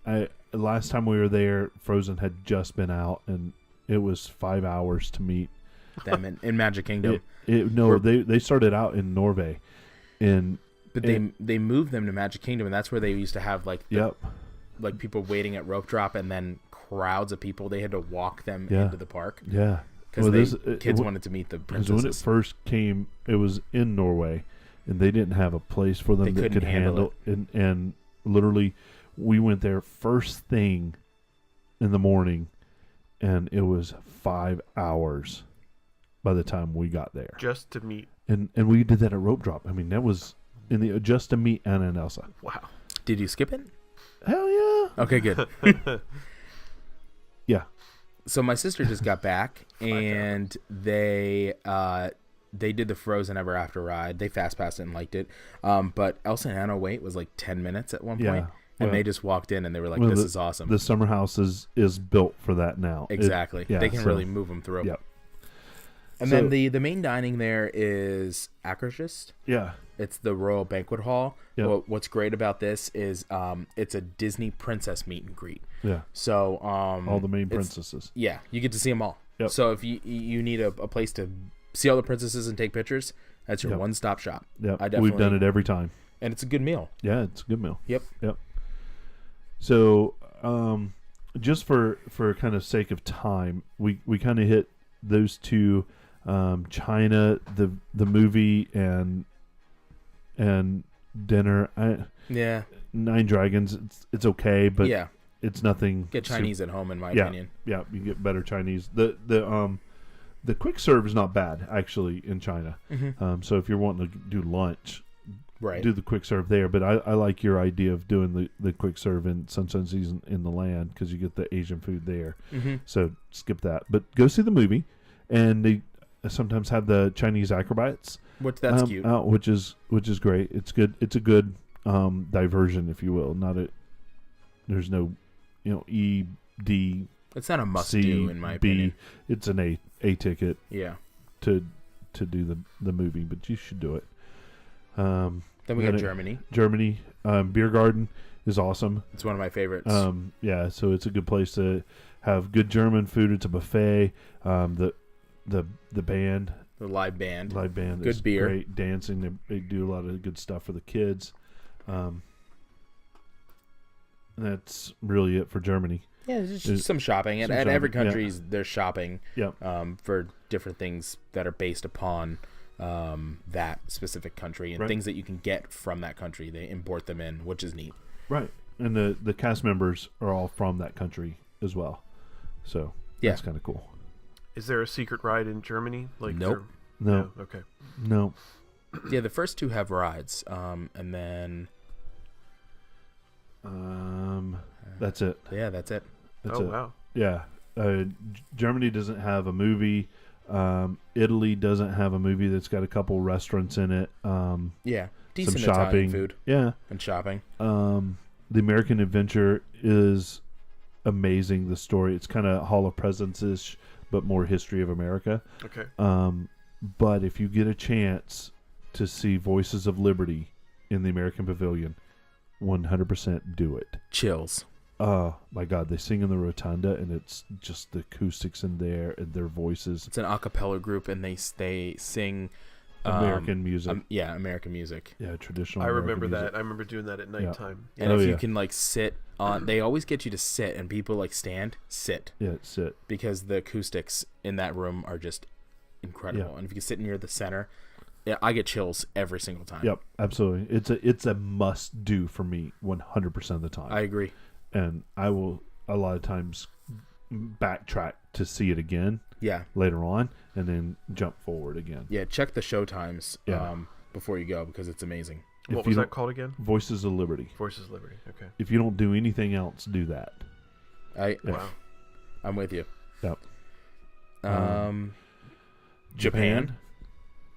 A: Yeah. Last time we were there, Frozen had just been out, and it was 5 hours to meet
C: them in Magic Kingdom.
A: They started out in Norway,
C: but they moved them to Magic Kingdom, and that's where they used to have like people waiting at rope drop, and then crowds of people. They had to walk them into the park.
A: Yeah,
C: because kids wanted to meet the princesses.
A: Because when it first came, it was in Norway, and they didn't have a place for them that could handle it. And literally, we went there first thing in the morning, and it was 5 hours by the time we got there.
B: Just to meet.
A: And we did that at rope drop. I mean, that was just to meet Anna and Elsa.
B: Wow.
C: Did you skip it?
A: Hell yeah.
C: Okay, good.
A: Yeah.
C: So my sister just got back, and they did the Frozen Ever After ride. They fast passed it and liked it. But Elsa and Anna wait was like 10 minutes at one point. And they just walked in, and they were like, this is awesome.
A: The summer house is built for that now.
C: Exactly. They can really move them through.
A: Yep.
C: And then the main dining there is Akershus.
A: Yeah.
C: It's the Royal Banquet Hall.
A: Yep.
C: Well, what's great about this is it's a Disney princess meet and greet.
A: Yeah.
C: So
A: all the main princesses.
C: Yeah, you get to see them all.
A: Yep.
C: So if you need a place to see all the princesses and take pictures, that's your one-stop shop.
A: Yeah. We've done it every time.
C: And it's a good meal.
A: Yeah, it's a good meal.
C: Yep.
A: So, just for kind of sake of time, we kind of hit those two, China, the movie, and dinner. Nine Dragons. It's okay, but
C: it's
A: nothing.
C: Get Chinese at home, in my opinion.
A: Yeah, you get better Chinese. The the quick serve is not bad actually in China. So if you're wanting to do lunch,
C: Right.
A: do the quick serve there. But I like your idea of doing the quick serve in Sunshine Season in the land because you get the Asian food there. So skip that. But go see the movie, and they sometimes have the Chinese acrobats.
C: Which that's cute.
A: Out, which is great. It's good. It's a good diversion, if you will. There's no, E D.
C: It's not a must
A: C,
C: do in my
A: B.
C: opinion.
A: It's an A ticket.
C: Yeah.
A: To do the movie, but you should do it.
C: Then we got Germany.
A: Germany beer garden is awesome.
C: It's one of my favorites.
A: Yeah, so it's a good place to have good German food. It's a buffet. The band.
C: The live band.
A: Good
C: is beer.
A: Great dancing. They do a lot of good stuff for the kids. That's really it for Germany.
C: Yeah, there's just some shopping. At every country, there's shopping for different things that are based upon that specific country and things that you can get from that country. They import them in, which is neat.
A: Right. And the cast members are all from that country as well. So that's kind of cool.
B: Is there a secret ride in Germany?
C: Nope.
A: No.
B: Yeah, okay.
A: No.
C: Yeah, the first two have rides. And then...
A: that's it.
C: Yeah, that's it.
A: That's
B: it.
A: Wow. Yeah. Germany doesn't have a movie. Italy doesn't have a movie that's got a couple restaurants in it.
C: Yeah. Decent
A: some shopping.
C: Italian food.
A: Yeah.
C: And shopping.
A: The American Adventure is amazing. The story, it's kind of Hall of Presidents-ish, but more history of America.
B: Okay.
A: But if you get a chance to see Voices of Liberty in the American Pavilion, 100% do it.
C: Chills.
A: Oh my God, they sing in the rotunda, and it's just the acoustics in there and their voices.
C: It's an a cappella group, and they sing
A: American music.
C: American music.
A: Yeah, traditional.
B: I
A: American
B: remember
A: music.
B: that. I remember doing that at nighttime.
C: And if you can sit on, they always get you to sit, and people sit.
A: Yeah, sit.
C: Because the acoustics in that room are just incredible, and if you can sit near the center. Yeah, I get chills every single time.
A: Yep, absolutely. It's a must do for me 100% of the time.
C: I agree.
A: And I will a lot of times backtrack to see it again.
C: Yeah.
A: Later on, and then jump forward again.
C: Yeah, check the show times before you go because it's amazing.
B: What was that called again?
A: Voices of Liberty.
B: Voices of Liberty. Okay.
A: If you don't do anything else, do that.
C: Wow. I'm with you.
A: Yep.
C: Japan.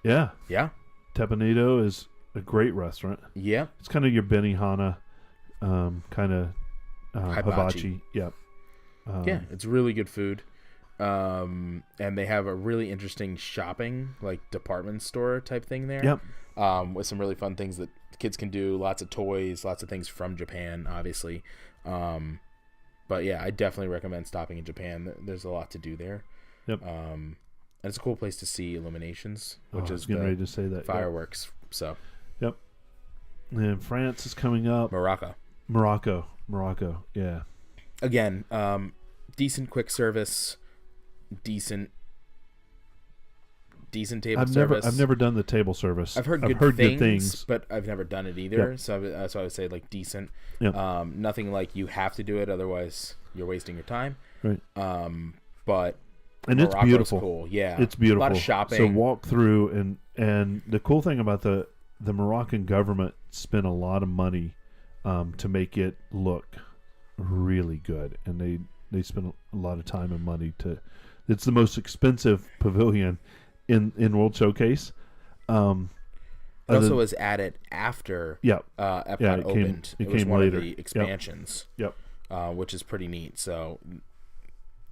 A: Yeah.
C: Yeah.
A: Teppanyaki is a great restaurant.
C: Yeah.
A: It's kind of your Benihana, kind of hibachi. Yep.
C: Yeah, it's really good food. And they have a really interesting shopping, like department store type thing there.
A: Yep.
C: With some really fun things that kids can do. Lots of toys, lots of things from Japan, obviously. But yeah, I definitely recommend stopping in Japan. There's a lot to do there.
A: Yep.
C: And it's a cool place to see illuminations, which is
A: getting ready to say that.
C: Fireworks. Yep. So.
A: Yep. And France is coming up. Morocco. Yeah.
C: Again, decent quick service, decent table service.
A: I've never done the table service.
C: I've heard good things, but I've never done it either. Yep. So I would say like decent.
A: Yep.
C: Nothing like you have to do it, otherwise you're wasting your time.
A: Right.
C: But
A: it's beautiful.
C: Cool. Yeah.
A: It's beautiful.
C: A lot of shopping.
A: So walk through and the cool thing about the Moroccan government spent a lot of money to make it look really good, and they spent a lot of time and money to. It's the most expensive pavilion in World Showcase.
C: It also was added after Epcot opened. It was one later. Of the expansions.
A: Yep.
C: Which is pretty neat. So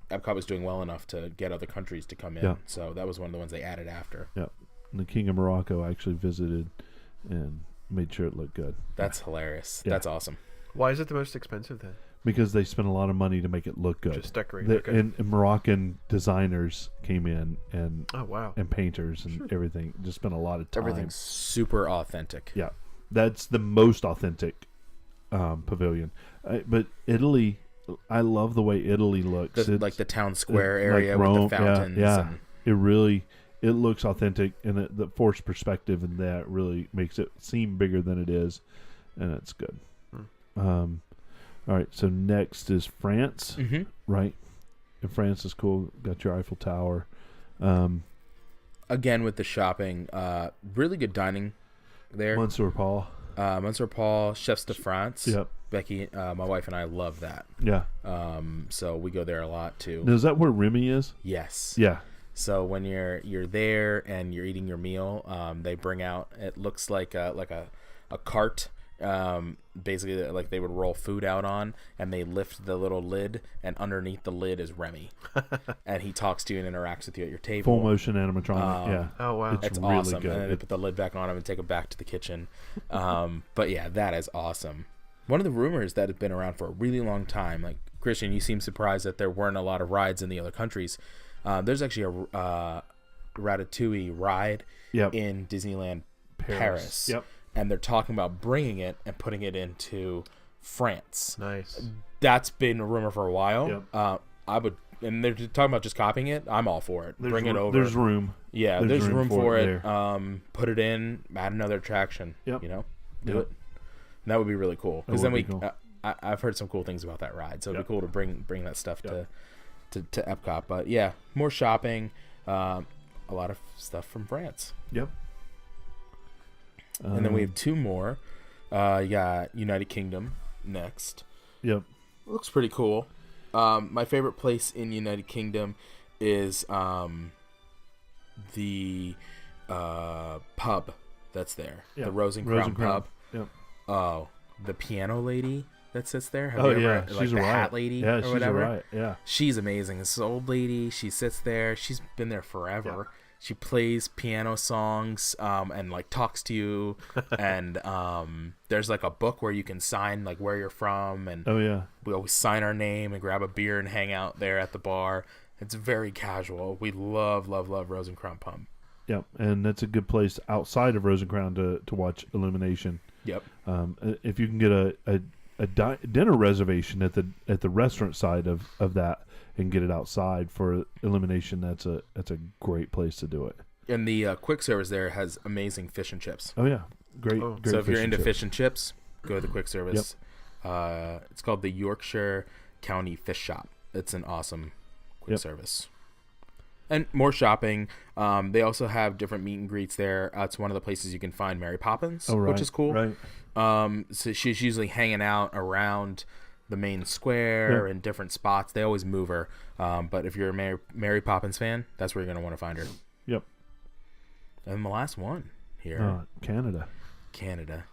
C: Epcot was doing well enough to get other countries to come in. Yeah. So that was one of the ones they added after.
A: Yep. And the King of Morocco actually visited and made sure it looked good.
C: That's hilarious. Yeah. That's awesome.
B: Why is it the most expensive then?
A: Because they spent a lot of money to make it look good.
B: Just decorate.
A: And Moroccan designers came in and and painters and everything. Just spent a lot of time.
C: Everything's super authentic.
A: Yeah, that's the most authentic pavilion. But Italy, I love the way Italy looks.
C: Like the town square area like Rome, with the fountains.
A: Yeah. It looks authentic, and the forced perspective in that really makes it seem bigger than it is, and it's good. All right, so next is France, right? And France is cool. Got your Eiffel Tower.
C: Again with the shopping, really good dining there.
A: Monsieur Paul.
C: Monsieur Paul, Chefs de France.
A: Yep.
C: Becky, my wife and I love that.
A: Yeah.
C: So we go there a lot too.
A: Now, is that where Remy is?
C: Yes.
A: Yeah.
C: So when you're there and you're eating your meal, they bring out, it looks like a cart, basically like they would roll food out on, and they lift the little lid, and underneath the lid is Remy, and he talks to you and interacts with you at your table.
A: Full motion animatronic. Yeah.
B: Oh wow.
A: It's
C: That's
A: really
C: awesome.
A: good.
C: And then they put the lid back on him and take him back to the kitchen. But yeah, that is awesome. One of the rumors that have been around for a really long time, like Christian, you seem surprised that there weren't a lot of rides in the other countries. There's actually a Ratatouille ride in Disneyland Paris.
A: Yep.
C: And they're talking about bringing it and putting it into France.
B: Nice.
C: That's been a rumor for a while.
A: Yep.
C: And they're talking about just copying it. I'm all for it. Bring it over.
A: There's room.
C: Yeah, there's room for it.
A: there.
C: Put it in, add another attraction.
A: Yep.
C: Do
A: Yep.
C: it. And that would be really cool. Because then
A: cool.
C: I've heard some cool things about that ride. So it'd be cool to bring that stuff
A: Yep.
C: to Epcot. But yeah, more shopping. A lot of stuff from France.
A: Yep.
C: And then we have two more. You got United Kingdom next.
A: Yep.
C: Looks pretty cool. My favorite place in United Kingdom is the pub that's there.
A: Yeah.
C: The Rose and Crown pub.
A: Yep.
C: Oh, the piano lady that sits there. Have
A: Oh,
C: you
A: yeah.
C: ever, like
A: She's
C: the
A: a riot.
C: hat lady
A: Yeah,
C: or
A: she's
C: whatever?
A: a riot. Yeah.
C: She's amazing. This old lady. She sits there. She's been there forever.
A: Yeah.
C: She plays piano songs and like talks to you. And there's like a book where you can sign like where you're from. And
A: Oh, yeah.
C: we always sign our name and grab a beer and hang out there at the bar. It's very casual. We love Rose and Crown Pub.
A: Yep. And that's a good place outside of Rose and Crown to watch Illumination.
C: Yep.
A: If you can get a dinner reservation at the restaurant side of that and get it outside for Illumination, that's a great place to do it.
C: And the quick service there has amazing fish and chips.
A: Oh yeah, great.
B: Oh.
A: Great
C: So if you're into
A: chips.
C: fish and chips, go to the quick service. It's called the Yorkshire County Fish Shop. It's an awesome quick service. And more shopping. They also have different meet and greets there. It's one of the places you can find Mary Poppins, which is cool.
A: Right.
C: So she's usually hanging out around the main square and different spots. They always move her. But if you're a Mary Poppins fan, that's where you're going to want to find her.
A: Yep.
C: And the last one here.
A: Canada.
C: Canada.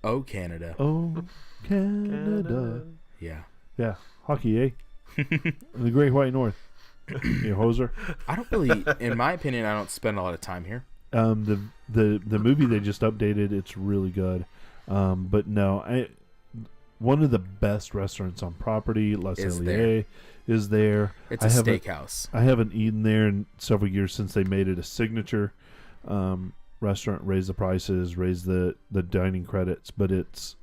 C: Oh, Canada.
A: Oh, Canada.
C: Yeah.
A: Yeah. Hockey, eh? The Great White North. You hoser.
C: I don't really, in my opinion, I don't spend a lot of time here.
A: The movie they just updated, it's really good. But no, one of the best restaurants on property, La Cellier, is there.
C: It's a steakhouse.
A: I haven't eaten there in several years since they made it a signature restaurant. Raised the prices, raised the dining credits, but it's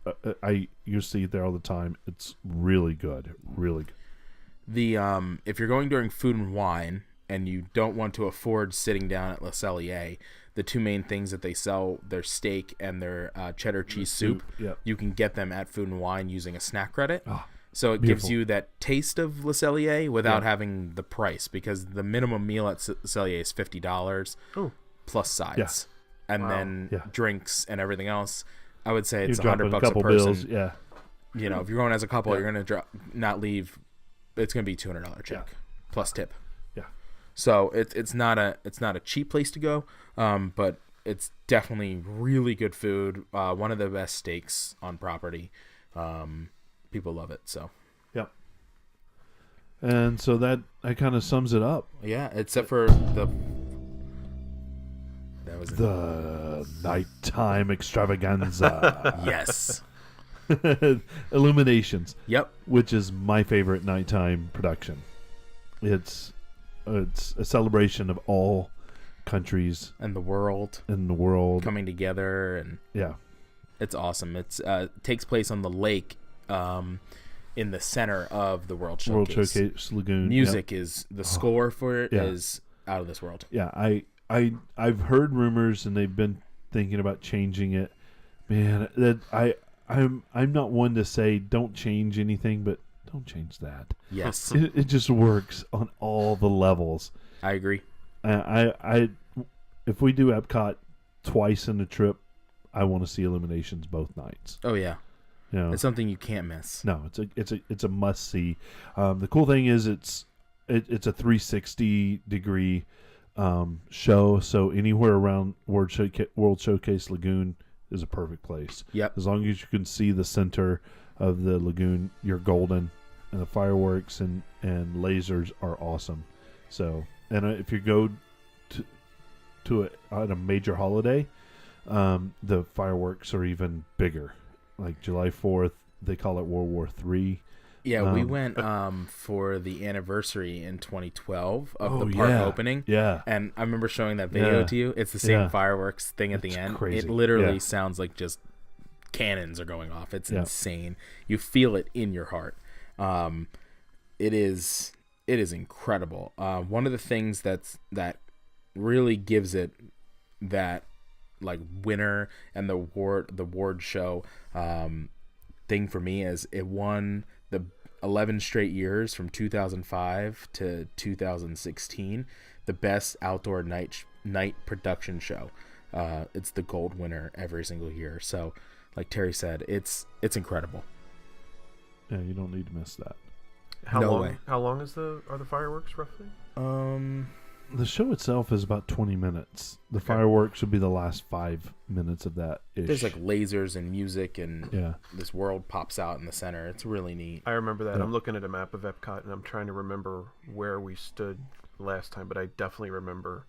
A: I used to eat there all the time. It's really good, really good.
C: The if you're going during Food and Wine and you don't want to afford sitting down at La Cellier, the two main things that they sell, their steak and their cheddar cheese soup, you can get them at Food and Wine using a snack credit. So it gives you that taste of Le Cellier without having the price, because the minimum meal at Cellier is $50 plus sides, and then drinks and everything else. I would say it's $100 a person.
A: Bills,
C: You know, if you're going as a couple, you're gonna not leave. It's gonna be $200 check plus tip.
A: Yeah.
C: So it's not a cheap place to go, but it's definitely really good food. One of the best steaks on property. People love it. So.
A: Yep. And so that kind of sums it up.
C: Yeah, except for
A: the nighttime extravaganza.
C: Yes.
A: Illuminations.
C: Yep.
A: Which is my favorite nighttime production. It's a celebration of all countries
C: and the world coming together, and it's awesome. It's takes place on the lake in the center of the World Showcase.
A: World Showcase Lagoon.
C: Music is the score for it is out of this world.
A: Yeah, I've heard rumors and they've been thinking about changing it. Man, I'm not one to say don't change anything, but don't change that.
C: Yes.
A: It just works on all the levels.
C: I agree.
A: I if we do Epcot twice in the trip, I want to see Illuminations both nights.
C: Oh yeah,
A: You know,
C: it's something you can't miss.
A: no, it's a must see. The cool thing is it's a 360-degree show, so anywhere around World Showcase Lagoon is a perfect place.
C: Yep.
A: As long as you can see the center of the lagoon, you're golden. And the fireworks and lasers are awesome. So, and if you go to on a major holiday, the fireworks are even bigger. Like July 4th, they call it World War III.
C: Yeah, we went for the anniversary in 2012 of the park opening.
A: Yeah.
C: And I remember showing that video to you. It's the same fireworks thing at the end.
A: Crazy.
C: It literally sounds like just cannons are going off. It's insane. You feel it in your heart. It is incredible. One of the things that really gives it that like winner and the award show thing for me is it won the 11 straight years from 2005 to 2016 the best outdoor night production show. It's the gold winner every single year. So like Terry said, it's incredible.
A: Yeah, you don't need to miss that.
B: How
C: No
B: long?
C: way.
B: How long are the fireworks roughly?
A: The show itself is about 20 minutes. The fireworks would be the last 5 minutes of that.
C: There's like lasers and music and
A: Yeah.
C: this world pops out in the center. It's really neat.
B: I remember that.
A: Yeah.
B: I'm looking at a map of Epcot and I'm trying to remember where we stood last time, but I definitely remember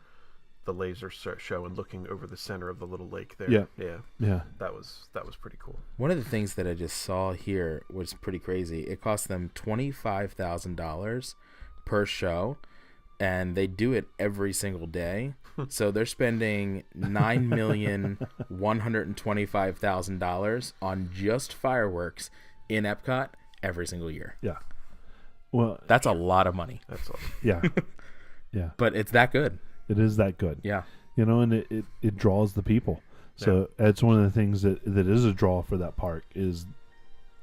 B: the laser show and looking over the center of the little lake there.
A: Yeah.
B: That was pretty cool.
C: One of the things that I just saw here was pretty crazy. It cost them $25,000 per show, and they do it every single day. So they're spending $9,125,000 on just fireworks in Epcot every single year.
A: Yeah. Well,
C: That's a lot of money,
B: That's all.
A: yeah. Yeah.
C: but it's that good.
A: It is that good.
C: Yeah.
A: You know, and it draws the people. So that's one of the things that is a draw for that park is,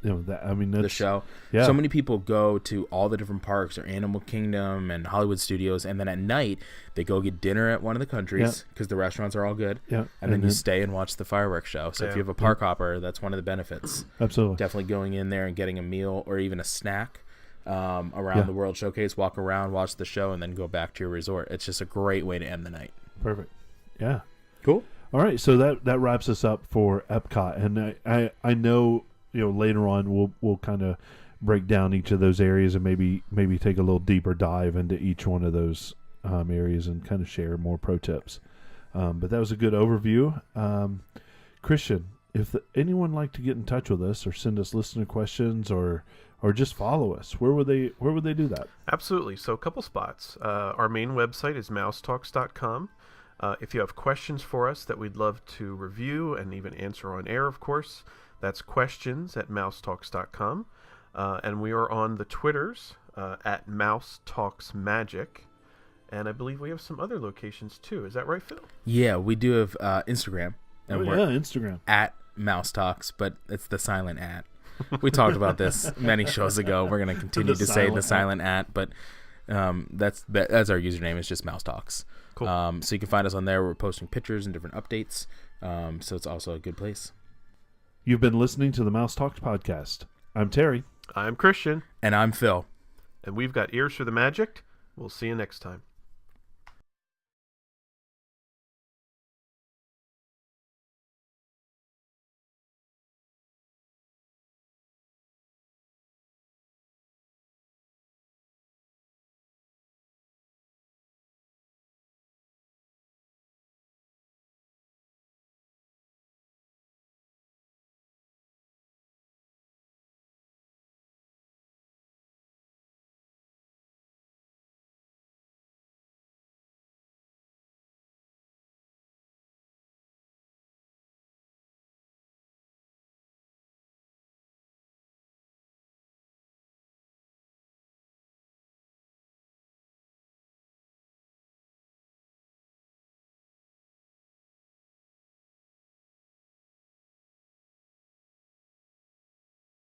A: you know, that, I mean, that's
C: The show.
A: Yeah.
C: So many people go to all the different parks or Animal Kingdom and Hollywood Studios, and then at night they go get dinner at one of the countries because the restaurants are all good.
A: Yeah.
C: And then you stay and watch the fireworks show. So if you have a park hopper, that's one of the benefits.
A: Absolutely.
C: Definitely going in there and getting a meal or even a snack around the World Showcase, walk around, watch the show, and then go back to your resort. It's just a great way to end the night.
A: Perfect. Yeah.
C: Cool.
A: All right. So that wraps us up for Epcot. And I know, you know, later on we'll kind of break down each of those areas and maybe take a little deeper dive into each one of those areas and kind of share more pro tips. But that was a good overview. Christian, if anyone like to get in touch with us or send us listener questions or just follow us, where would they do that?
B: Absolutely. So a couple spots. Our main website is mousetalks.com. If you have questions for us that we'd love to review and even answer on air, of course, that's questions@mousetalks.com. And we are on the Twitters at mousetalksmagic. And I believe we have some other locations too. Is that right, Phil?
C: Yeah, we do have Instagram. And we're
A: Instagram.
C: at Mouse Talks, but it's the silent at. We talked about this many shows ago. We're going to continue to say the silent at, but that's our username. It's just Mouse Talks.
B: Cool.
C: So you can find us on there. We're posting pictures and different updates. So it's also a good place.
A: You've been listening to the Mouse Talks podcast. I'm Terry.
B: I'm Christian.
C: And I'm Phil.
B: And we've got Ears for the Magic. We'll see you next time.